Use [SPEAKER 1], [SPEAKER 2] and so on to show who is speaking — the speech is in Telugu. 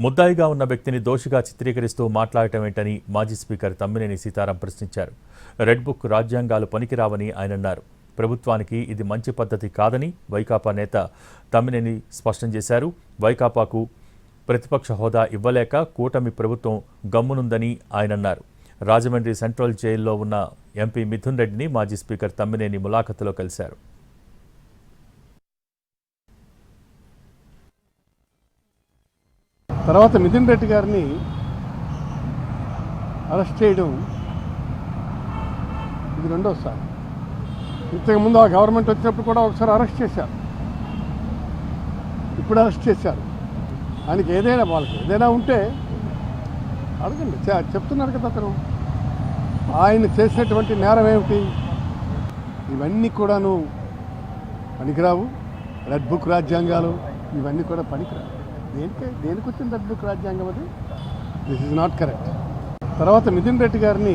[SPEAKER 1] ముద్దాయిగా ఉన్న వ్యక్తిని దోషిగా చిత్రీకరిస్తూ మాట్లాడటమేంటని మాజీ స్పీకర్ తమ్మినేని సీతారాం ప్రశ్నించారు. రెడ్ బుక్ రాజ్యాంగాలు పనికిరావని ఆయన అన్నారు. ప్రభుత్వానికి ఇది మంచి పద్ధతి కాదని వైకాపా నేత తమ్మినేని స్పష్టం చేశారు. వైకాపాకు ప్రతిపక్ష హోదా ఇవ్వలేక కూటమి ప్రభుత్వం గమ్మునుందని ఆయన అన్నారు. రాజమండ్రి సెంట్రల్ జైల్లో ఉన్న ఎంపీ మిథున్ రెడ్డిని మాజీ స్పీకర్ తమ్మినేని ములాఖతులో కలిశారు.
[SPEAKER 2] తర్వాత మిథున్ రెడ్డి గారిని అరెస్ట్ చేయడం ఇది రెండోసారి. ఇంతకుముందు ఆ గవర్నమెంట్ వచ్చినప్పుడు కూడా ఒకసారి అరెస్ట్ చేశారు, ఇప్పుడు అరెస్ట్ చేశారు. ఆయనకి ఏదైనా వాళ్ళకి ఏదైనా ఉంటే అడగండి, చెప్తున్నారు కదా అతను. ఆయన చేసినటువంటి నేరం ఏమిటి? ఇవన్నీ కూడాను పనికిరావు. రెడ్ బుక్ రాజ్యాంగాలు ఇవన్నీ కూడా పనికిరావు. దేనికి వచ్చింది రెడ్ బుక్ రాజ్యాంగం? అది దిస్ ఈజ్ నాట్ కరెక్ట్. తర్వాత మిథున్ రెడ్డి గారిని